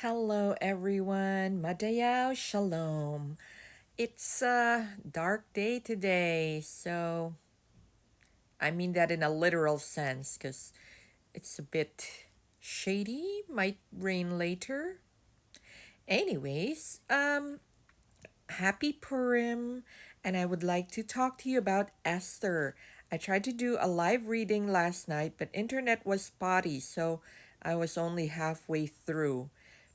Hello, everyone. Madayaw Shalom. It's a dark day today, so I mean that in a literal sense because it's a bit shady, might rain later. Anyways, happy Purim, and I would like to talk to you about Esther. I tried to do a live reading last night, but internet was spotty, so I was only halfway through.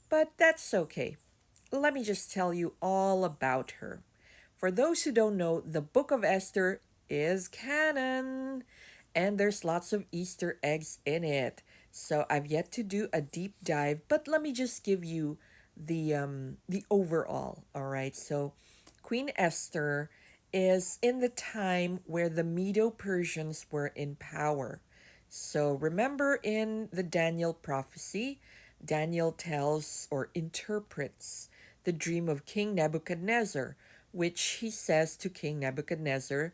But that's okay. Let me just tell you all about her. For those who don't know, the Book of Esther is canon, and there's lots of Easter eggs in it. So I've yet to do a deep dive, but let me just give you the overall. All right. So Queen Esther is in the time where the Medo-Persians were in power. So remember in the Daniel prophecy, Daniel tells or interprets the dream of King Nebuchadnezzar, which he says to King Nebuchadnezzar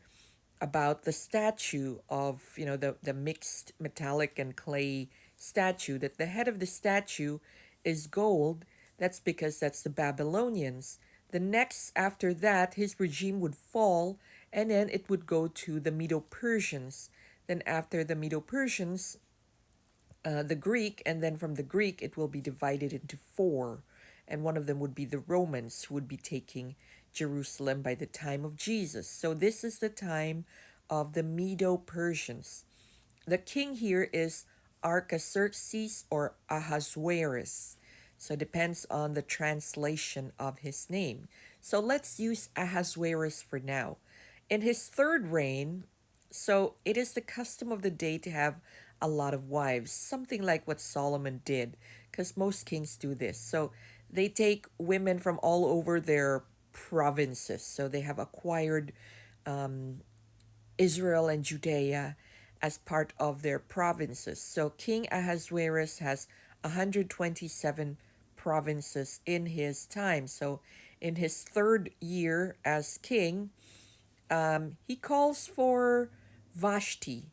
about the statue of, the mixed metallic and clay statue, that the head of the statue is gold. That's because that's the Babylonians. The next after that, his regime would fall, and then it would go to the Medo-Persians. Then after the Medo-Persians, the Greek, and then from the Greek, it will be divided into four. And one of them would be the Romans, who would be taking Jerusalem by the time of Jesus. So this is the time of the Medo Persians. The king here is Artaxerxes or Ahasuerus. So it depends on the translation of his name. So let's use Ahasuerus for now. In his third reign, so it is the custom of the day to have a lot of wives, something like what Solomon did, because most kings do this. So they take women from all over their provinces. So they have acquired Israel and Judea as part of their provinces. So King Ahasuerus has 127 provinces in his time. So in his third year as king, he calls for Vashti,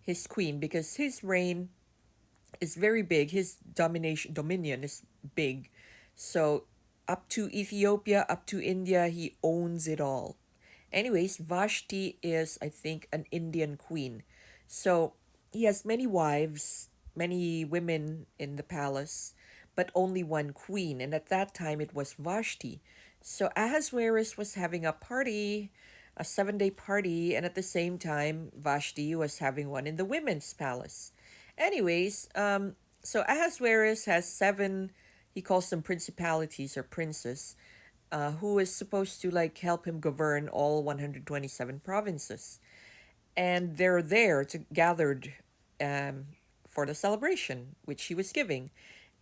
his queen, because his reign is very big. His dominion is big. So up to Ethiopia, up to India, he owns it all. Anyways, Vashti is, I think, an Indian queen. So he has many wives, many women in the palace, but only one queen. And at that time, it was Vashti. So Ahasuerus was having a party, a 7 day party, and at the same time, Vashti was having one in the women's palace. Anyways, so Ahasuerus has seven, he calls them principalities or princes, who is supposed to like help him govern all 127 provinces. And they're there to gathered um, for the celebration which he was giving.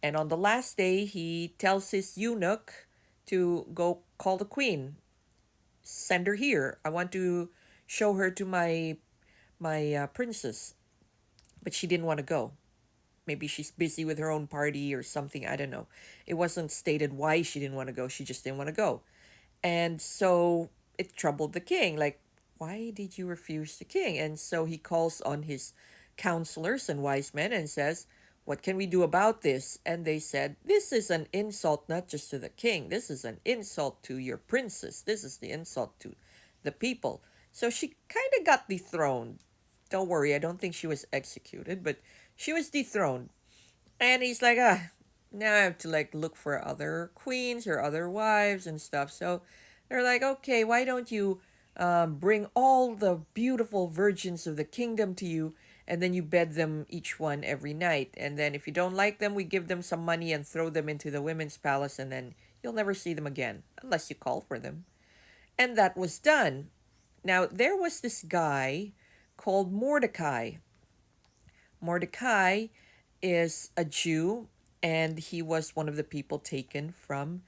And on the last day, he tells his eunuch to go call the queen, send her here. I want to show her to my princess. But she didn't want to go. Maybe she's busy with her own party or something. I don't know. It wasn't stated why she didn't want to go. She just didn't want to go. And so it troubled the king. Like, why did you refuse the king? And so he calls on his counselors and wise men and says, what can we do about this? And they said, this is an insult not just to the king. This is an insult to your princess. This is the insult to the people. So she kind of got dethroned. Don't worry, I don't think she was executed, but she was dethroned. And he's like, now I have to like look for other queens or other wives and stuff. So they're like, okay, why don't you bring all the beautiful virgins of the kingdom to you, and then you bed them each one every night. And then if you don't like them, we give them some money and throw them into the women's palace, and then you'll never see them again unless you call for them. And that was done. Now, there was this guy called Mordecai. Mordecai is a Jew, and he was one of the people taken from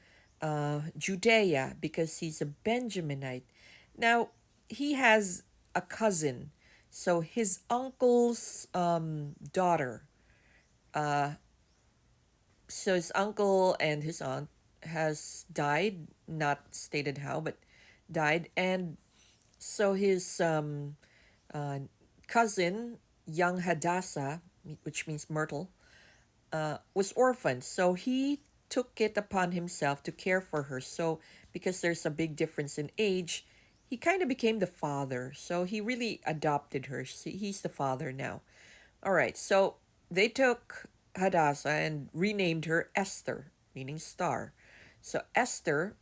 Judea because he's a Benjaminite. Now, he has a cousin. So his uncle's daughter, uh, so his uncle and his aunt has died, not stated how, but died. And so his uh, cousin, young Hadassah, which means myrtle, was orphaned. So he took it upon himself to care for her. So, because there's a big difference in age, he kind of became the father. So, he really adopted her. He's the father now. All right, so they took Hadassah and renamed her Esther, meaning star. So, Esther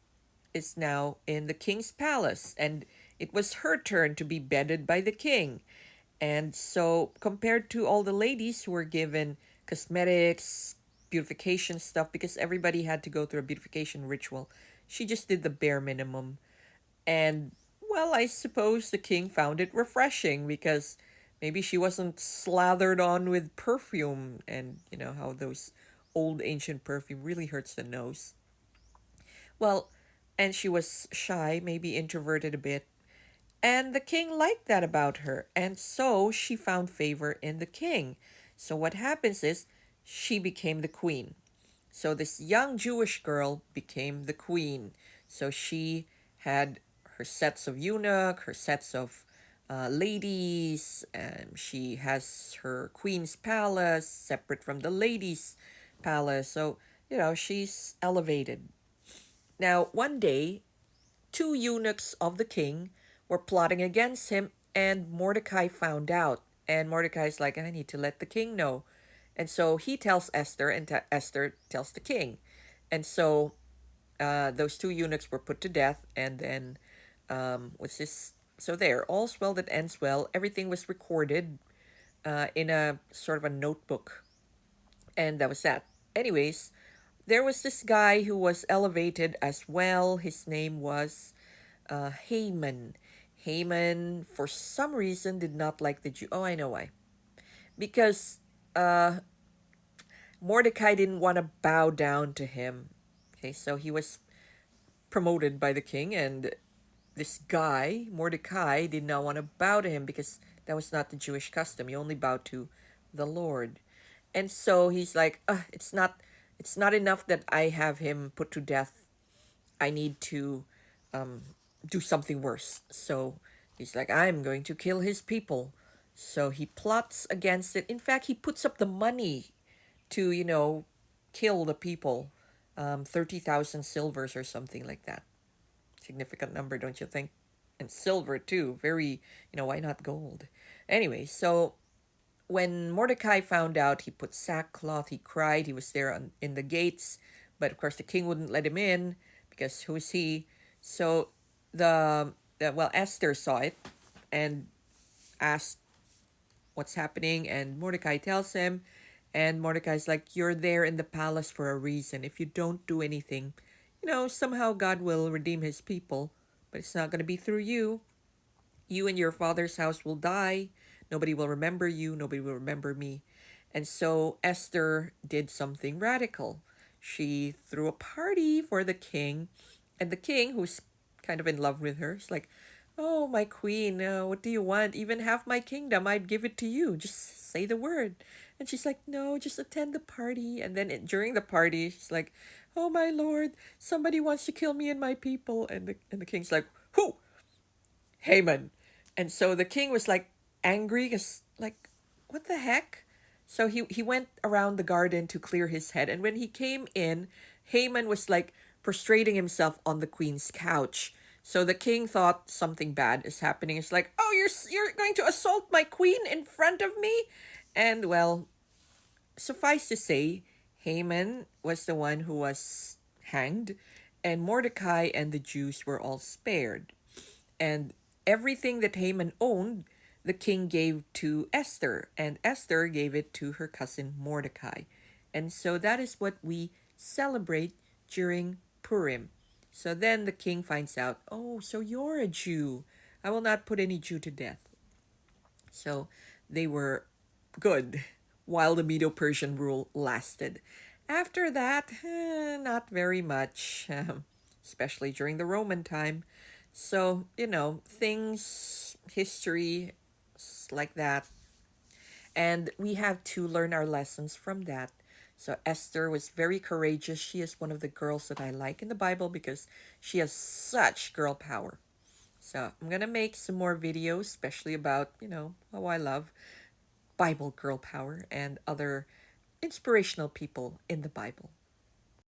is now in the king's palace, and it was her turn to be bedded by the king. And so, compared to all the ladies who were given cosmetics, beautification stuff, because everybody had to go through a beautification ritual, she just did the bare minimum. And, well, I suppose the king found it refreshing because maybe she wasn't slathered on with perfume, and you know how those old ancient perfume really hurts the nose. Well, and she was shy, maybe introverted a bit, and the king liked that about her, and so she found favor in the king. So what happens is she became the queen. So this young Jewish girl became the queen. So she had her sets of eunuch, her sets of ladies, and she has her queen's palace separate from the ladies' palace. So, she's elevated. Now, one day, two eunuchs of the king were plotting against him, and Mordecai found out. And Mordecai's like, I need to let the king know. And so he tells Esther, and Esther tells the king. And so those two eunuchs were put to death. And then, what's this? So there, all's well that ends well. Everything was recorded in a sort of a notebook. And that was that. Anyways, there was this guy who was elevated as well. His name was Haman. Haman, for some reason, did not like the Jew. Oh, I know why. Because Mordecai didn't want to bow down to him. Okay, so he was promoted by the king, and this guy, Mordecai, did not want to bow to him because that was not the Jewish custom. You only bow to the Lord. And so he's like, it's not enough that I have him put to death. I need to do something worse. So he's like, I'm going to kill his people. So he plots against it. In fact, he puts up the money to, kill the people. 30,000 silvers or something like that. Significant number, don't you think? And silver, too. Very, why not gold? Anyway, so when Mordecai found out, he put sackcloth, he cried, he was there in the gates, but of course the king wouldn't let him in because who is he? So Esther saw it and asked what's happening, and Mordecai tells him, and Mordecai's like, you're there in the palace for a reason. If you don't do anything, somehow God will redeem his people, but it's not going to be through you. You and your father's house will die. Nobody will remember you. Nobody will remember me. And so Esther did something radical. She threw a party for the king. And the king, who's kind of in love with her, is like, oh, my queen, what do you want? Even half my kingdom, I'd give it to you. Just say the word. And she's like, no, just attend the party. And then during the party, she's like, oh, my lord, somebody wants to kill me and my people. And the king's like, who? Haman. And so the king was like angry because like, what the heck? So he went around the garden to clear his head. And when he came in, Haman was like prostrating himself on the queen's couch. So the king thought something bad is happening. It's like, oh, you're going to assault my queen in front of me? And well, suffice to say, Haman was the one who was hanged, and Mordecai and the Jews were all spared. And everything that Haman owned, the king gave to Esther, and Esther gave it to her cousin Mordecai. And so that is what we celebrate during Purim. So then the king finds out, oh, so you're a Jew. I will not put any Jew to death. So they were good while the Medo-Persian rule lasted. After that, not very much, especially during the Roman time. So, things, history, like that. And we have to learn our lessons from that. So Esther was very courageous. She is one of the girls that I like in the Bible because she has such girl power. So I'm going to make some more videos, especially about, how I love Bible girl power and other inspirational people in the Bible.